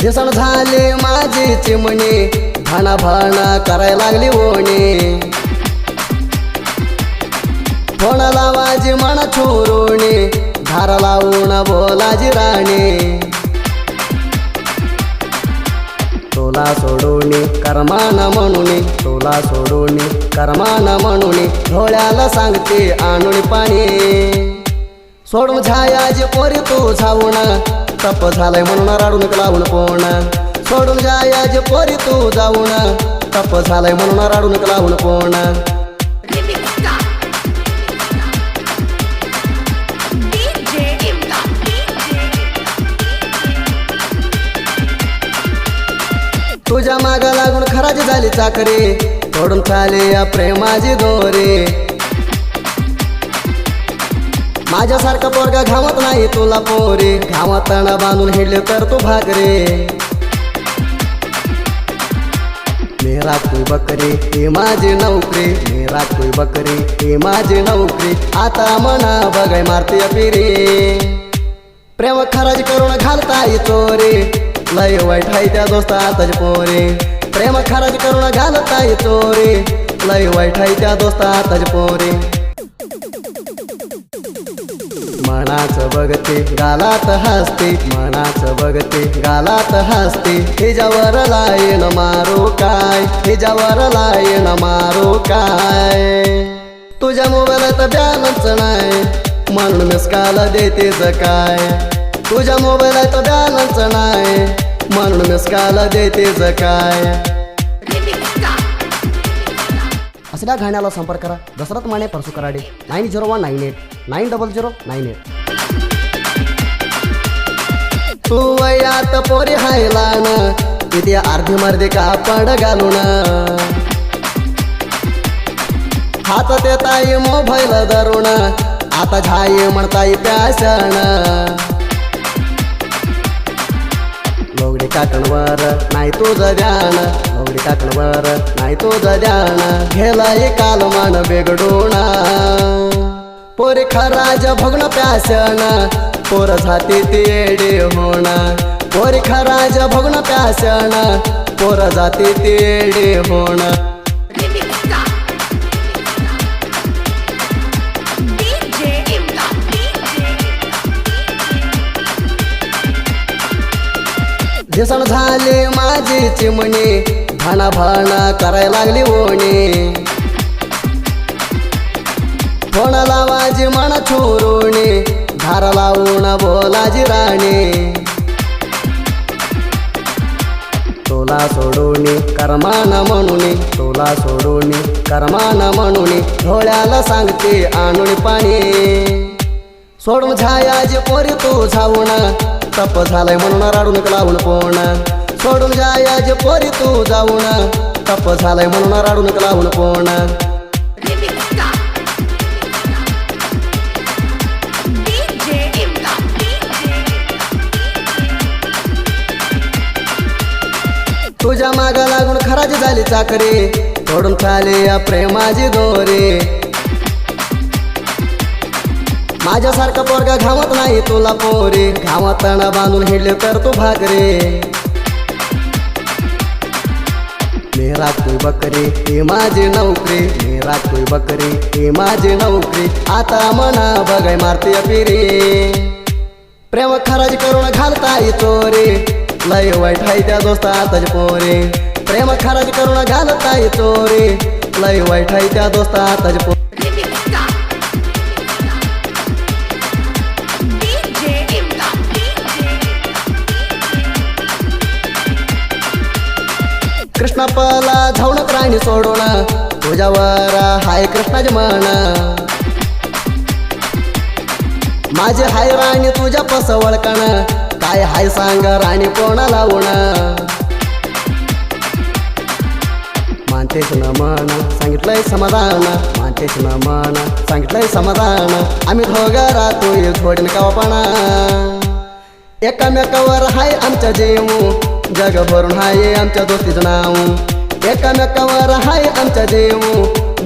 दिसण झाले माझी चिमणी, भाना भाना कराय लागली ओणी. फोन लावाजी मन चोरुणी, धार लावून बोलाजी राणी. तुला सोडूनी कर्मान म्हणूनी, तुला सोडूनी कर्मान म्हणूनी, डोळ्याला सांगते आणून पाणी. सोडून छायाजी पोरी तू जाऊन, तप झालंय म्हणून राडून लावून कोण. सोडून जायाजी पोरी तू जाऊन, तप झालंय म्हणून राडून लावून कोण. तुझ्या माग लागून खराजी झाली चाकरी, तोडून चाले या प्रेमाची दोरी. माझ्यासारखा पोरगा घावत नाही तुला पोरी, घावताना बांधून हिडले तर तू भाकरी. मी राखतोय बकरी ही माझी नोकरी, मी राखतोय बकरी ही माझी नोकरी. आता मना बघाय मारते पिरी, प्रेम खराज करून घालताय चोरी. लय वाईट हाय त्या दोस्ता आताच पोरी, प्रेम खराज करून घालताय चोरी. लय वाईट हाय त्या दोस्ता आताच पोरी. मनाचं बघते गालात हसते, मनाचं बघते गालात हसते. हिच्यावर लाईन मारू काय, हिच्यावर लाईन मारू काय. तुझ्या मोबाईलात बॅलन्स नाही म्हणून मिस कॉल देतेच काय. तुझ्या मोबाईलात बॅलन्स नाही म्हणून मिस कॉल देतेच काय. असल्या गाण्याला संपर्क करा दशरथ माने परसू कराडे 9019890098. तू वयात पोरी हायलान, किती अर्धी मर्दी कापड घालून. हातात येताई मोबाईल धरून, आता झाई म्हणताई पॅशन. लोगडी काकणवर नाही तुझं ध्यान, लोगडी काकणवर नाही तुझं ध्यान. गेलाय काल मान बेगडून, पोरी खराज भोगण पॅशन. पोर जाती ती येडी होण, पोरी खराज भोगण पॅशन. पोर जाती ती येडी होण. दिसण झाली माझी चिमणी, भाना भाना कराय लागली ओणी. फोन लावाजी मन चोरुणी, धार लावून बोलाजी राणी. तुला सोडूनी कर्मान म्हणूनी, तुला सोडूनी कर्मान म्हणूनी, डोळ्याला सांगते आणून पाणी. सोडून छायाजी पोरी तू जाऊन, तप झालंय म्हणून राडून लावून कोण. सोडून जायाजी पोरी तू जाऊन, तप झालंय म्हणून राडून लावून कोण. तुझ्या माग लागून खराजी झाली चाकरी, तोडून चाले या प्रेमाची दोरी. माझ्यासारखा पोरगा घावत नाही तुला पोरी, घावताना बांधून हिडले तर तू भाकरी. मी राखतोय बकरी ही माझी नोकरी, मी राखतोय बकरी ही माझी नोकरी. आता मना बघाय मारते पिरी, प्रेम खराज करून घालताय चोरी. लय वाईट हाय त्या दोस्ता आताच पोरी, प्रेम खराज करून घालताय चोरी. लय वाईट हाय त्या दोस्ता आताच पोरी. कृष्णापला धावण प्राणी सोडून, तुझ्यावर हाय कृष्णाची मन. माझे हाय राणी तुझ्या पसवळकण, काय हाय सांग राणी कोणा लावून. मानतेच न मन सांगितलंय समाधान, मानतेच न मन सांगितलंय समाधान. आम्ही दोघं राहतोय थोडीन कावापणा, एकामेकावर हाय आमच्या जीव. जग भरून हाय आमच्या दोस्तीचं नाव, एकामेकावर हाय आमच्या जीव.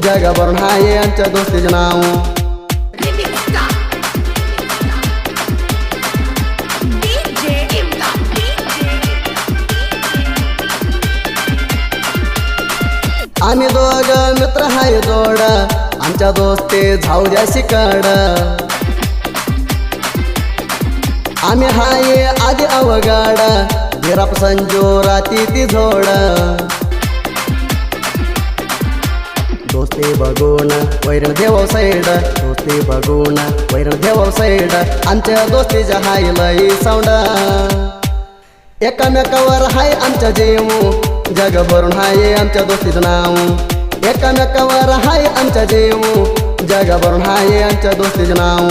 जग भरून हाय आमच्या दोस्तीचं नाव. आम्ही दोघ मित्र हाय जोड आमच्या दोस्ती जाऊ द्या शिकाड आम्ही हाय आधी अवघड हिराप संजो राती ती झोड दोस्ती बघून वैरण देव साईड दोस्ती बघून वैरण देव साईड आमच्या दोस्तीच्या हाय लई साऊंड एकामेकावर हाय आमच्या जीव जग भरून हाय आमच्या दोस्तीचं नाव एकामेकावर हाय आमच्या जीव जग भरून हाय आमच्या दोस्तीचं नाव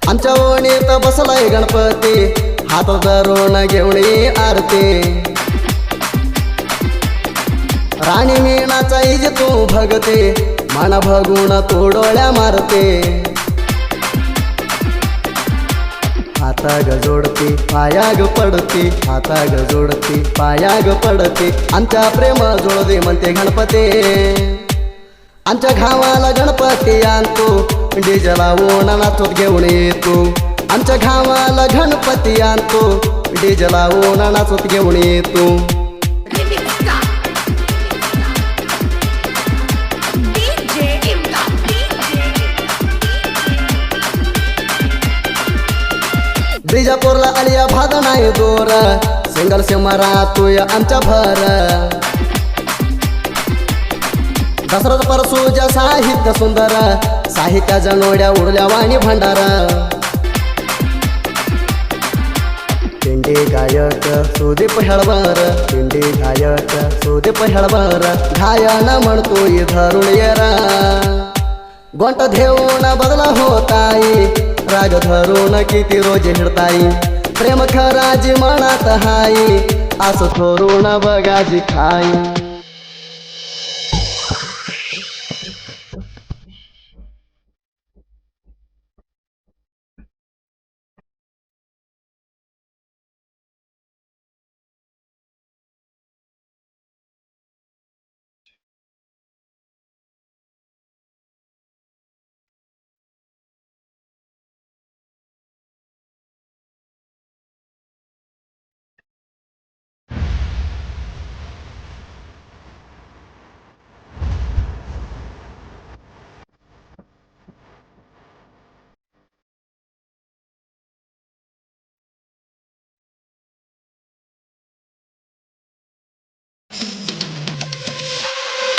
आमच्या ओणीत बसलाय गणपती हात धरून घेऊन आरती राणी मीनाचा इज तू भगते मन भगून तू डोळ्या मारते हाता ग जोडती पाया ग पडती हाता ग जोडती पाया ग पडती आमच्या प्रेम जोडते म्हणते गणपती आमच्या गावाला गणपती आणतो डीजे लावून नाचत घेऊन येतो आमच्या गावाला गणपती आणतो डीजे लावून नाचत घेऊन येतो बिजापूरला आलिया भाग नाही दोर सिंगल सिमरा तू आमच्या भर दसरथ परसूच्या साहित्य सुंदर साहित्याच्या नोड्या उडल्या वाणी भंडारा पिंडी गायक सुदीप हेळवर पिंडी गायक सुदीप हेळवर गायन म्हणतो धरून येरा गोंट घेऊन बदला होताई राग धरून किती रोज हिडताई प्रेम खराजी मनात हाई असं थोरून बघाजी खाई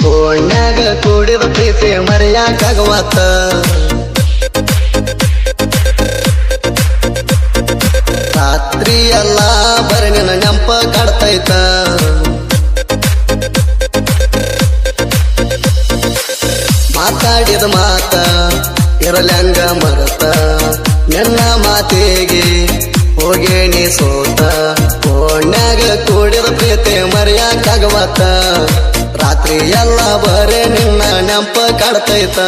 कोण्याग कोडीर प्रीती मर्या कागवात रात्री ಎಲ್ಲ ಬರನಿನ ನೆಂಪ ಕಾಡ್ತೈತ ಮಾತಾಡಿದ ಮಾತ ಇರಲಂಗ ಮರತ ನಿನ್ನ ಮಾತಿಗೆ ಹೋಗೇನಿ ಸೋತ ಕೋಣ್ಯಾಗ ಕೂಡಿದ ಪ್ರೀತಿ ಮರ್ಯಾಕಾಗವತ್ತ ರಾತ್ರಿ ಎಲ್ಲ ಬರೇ ನಿನ್ನ ನೆಂಪ ಕಾಡ್ತೈತ